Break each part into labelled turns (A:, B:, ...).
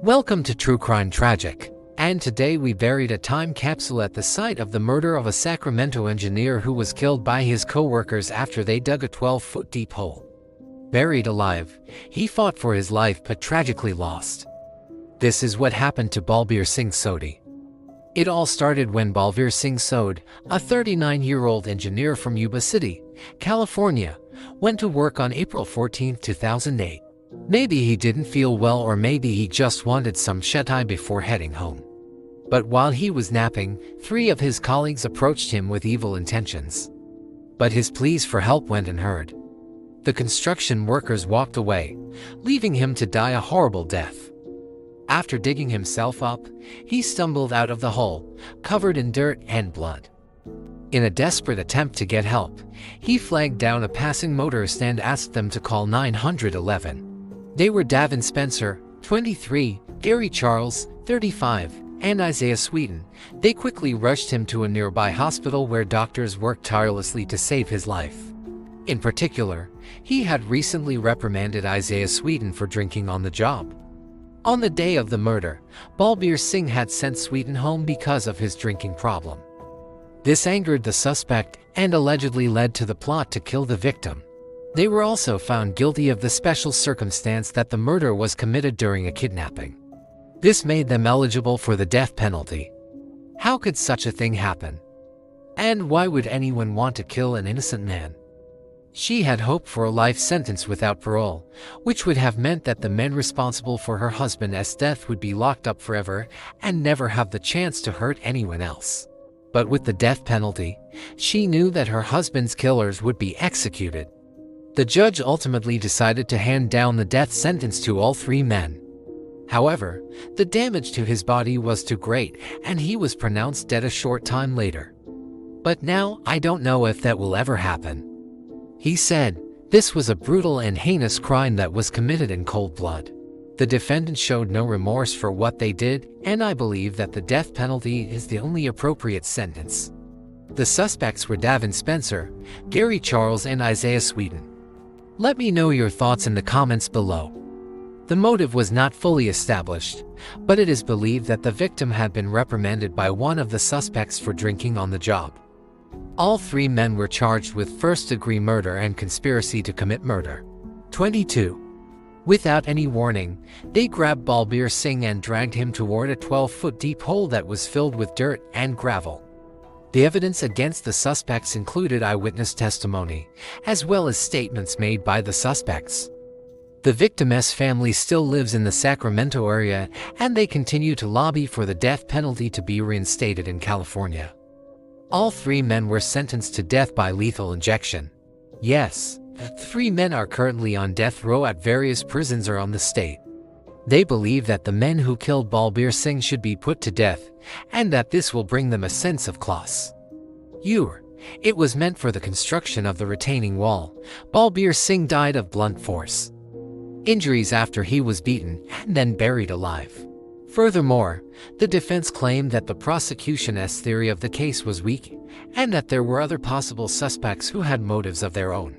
A: Welcome to True Crime Tragic. And today we buried a time capsule at the site of the murder of a Sacramento engineer who was killed by his co-workers after they dug a 12-foot deep hole. Buried alive, he fought for his life but tragically lost. This is what happened to Balbir Singh Sodhi. It all started when Balbir Singh Sodhi, a 39-year-old engineer from Yuba City, California, went to work on April 14, 2008. Maybe he didn't feel well, or maybe he just wanted some shut-eye before heading home. But while he was napping, 3 of his colleagues approached him with evil intentions. But his pleas for help went unheard. The construction workers walked away, leaving him to die a horrible death. After digging himself up, he stumbled out of the hole, covered in dirt and blood. In a desperate attempt to get help, he flagged down a passing motorist and asked them to call 911. They were Davin Spencer, 23, Gary Charles, 35, and Isaiah Sweden. They quickly rushed him to a nearby hospital where doctors worked tirelessly to save his life. In particular, he had recently reprimanded Isaiah Sweden for drinking on the job. On the day of the murder, Balbir Singh had sent Sweden home because of his drinking problem. This angered the suspect and allegedly led to the plot to kill the victim. They were also found guilty of the special circumstance that the murder was committed during a kidnapping. This made them eligible for the death penalty. How could such a thing happen? And why would anyone want to kill an innocent man? She had hoped for a life sentence without parole, which would have meant that the men responsible for her husband's death would be locked up forever and never have the chance to hurt anyone else. But with the death penalty, she knew that her husband's killers would be executed. The judge ultimately decided to hand down the death sentence to all 3 men. However, the damage to his body was too great, and he was pronounced dead a short time later. But now, I don't know if that will ever happen. He said, "This was a brutal and heinous crime that was committed in cold blood. The defendants showed no remorse for what they did, and I believe that the death penalty is the only appropriate sentence." The suspects were Davin Spencer, Gary Charles, and Isaiah Sweden. Let me know your thoughts in the comments below. The motive was not fully established, but it is believed that the victim had been reprimanded by one of the suspects for drinking on the job. All 3 men were charged with first-degree murder and conspiracy to commit murder. 22. Without any warning, they grabbed Balbir Singh and dragged him toward a 12-foot deep hole that was filled with dirt and gravel. The evidence against the suspects included eyewitness testimony, as well as statements made by the suspects. The victim's family still lives in the Sacramento area, and they continue to lobby for the death penalty to be reinstated in California. All 3 men were sentenced to death by lethal injection. Yes, 3 men are currently on death row at various prisons around the state. They believe that the men who killed Balbir Singh should be put to death, and that this will bring them a sense of class. It was meant for the construction of the retaining wall. Balbir Singh died of blunt force injuries after he was beaten and then buried alive. Furthermore, the defense claimed that the prosecution's theory of the case was weak, and that there were other possible suspects who had motives of their own.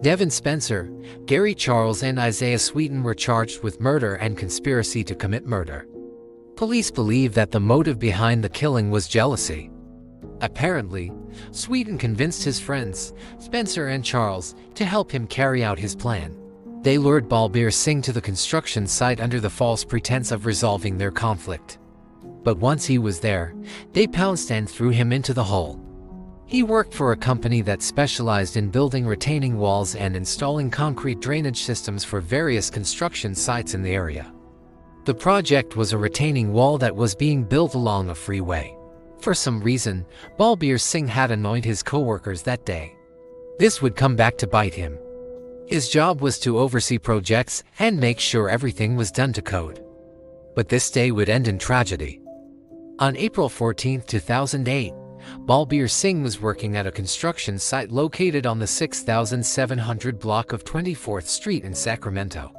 A: Davin Spencer, Gary Charles, and Isaiah Sweden were charged with murder and conspiracy to commit murder. Police believe that the motive behind the killing was jealousy. Apparently, Sweden convinced his friends, Spencer and Charles, to help him carry out his plan. They lured Balbir Singh to the construction site under the false pretense of resolving their conflict. But once he was there, they pounced and threw him into the hole. He worked for a company that specialized in building retaining walls and installing concrete drainage systems for various construction sites in the area. The project was a retaining wall that was being built along a freeway. For some reason, Balbir Singh had annoyed his co-workers that day. This would come back to bite him. His job was to oversee projects and make sure everything was done to code. But this day would end in tragedy. On April 14, 2008, Balbir Singh was working at a construction site located on the 6700 block of 24th Street in Sacramento.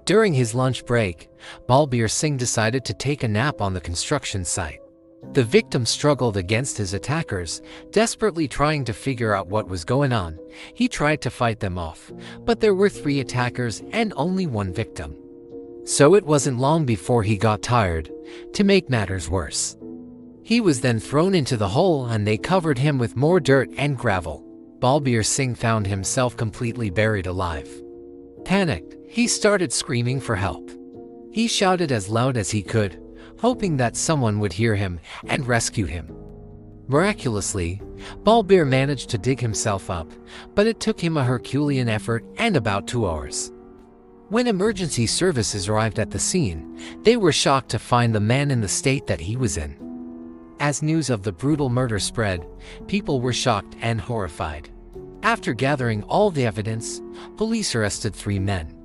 A: During his lunch break, Balbir Singh decided to take a nap on the construction site. The victim struggled against his attackers, desperately trying to figure out what was going on. He tried to fight them off, but there were 3 attackers and only 1 victim. So it wasn't long before he got tired. To make matters worse, he was then thrown into the hole and they covered him with more dirt and gravel. Balbir Singh found himself completely buried alive. Panicked, he started screaming for help. He shouted as loud as he could, hoping that someone would hear him and rescue him. Miraculously, Balbir managed to dig himself up, but it took him a Herculean effort and about 2 hours. When emergency services arrived at the scene, they were shocked to find the man in the state that he was in. As news of the brutal murder spread, people were shocked and horrified. After gathering all the evidence, police arrested 3 men.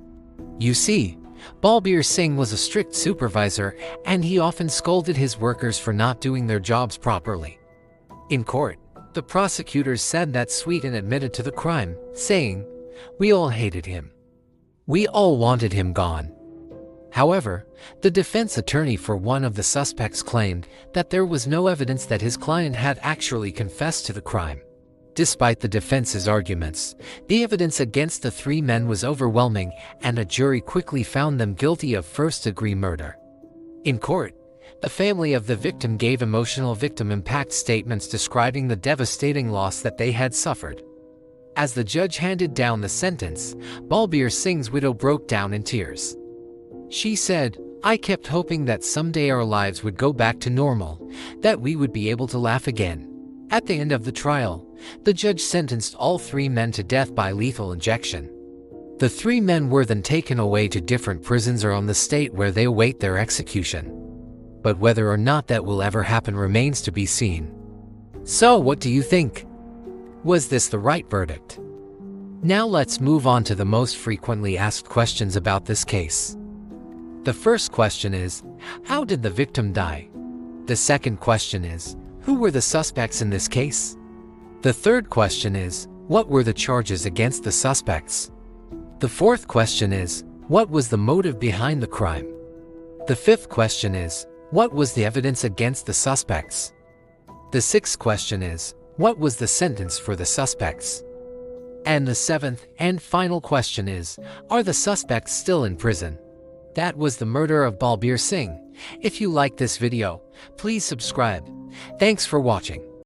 A: You see, Balbir Singh was a strict supervisor and he often scolded his workers for not doing their jobs properly. In court, the prosecutors said that Sweeten admitted to the crime, saying, "We all hated him. We all wanted him gone." However, the defense attorney for one of the suspects claimed that there was no evidence that his client had actually confessed to the crime. Despite the defense's arguments, the evidence against the 3 men was overwhelming and a jury quickly found them guilty of first-degree murder. In court, the family of the victim gave emotional victim impact statements describing the devastating loss that they had suffered. As the judge handed down the sentence, Balbir Singh's widow broke down in tears. She said, "I kept hoping that someday our lives would go back to normal, that we would be able to laugh again." At the end of the trial, the judge sentenced all 3 men to death by lethal injection. The 3 men were then taken away to different prisons around the state where they await their execution. But whether or not that will ever happen remains to be seen. So what do you think? Was this the right verdict? Now let's move on to the most frequently asked questions about this case. The first question is, how did the victim die? The second question is, who were the suspects in this case? The third question is, what were the charges against the suspects? The fourth question is, what was the motive behind the crime? The fifth question is, what was the evidence against the suspects? The sixth question is, what was the sentence for the suspects? And the seventh and final question is, are the suspects still in prison? That was the murder of Balbir Singh. If you like this video, please subscribe. Thanks for watching.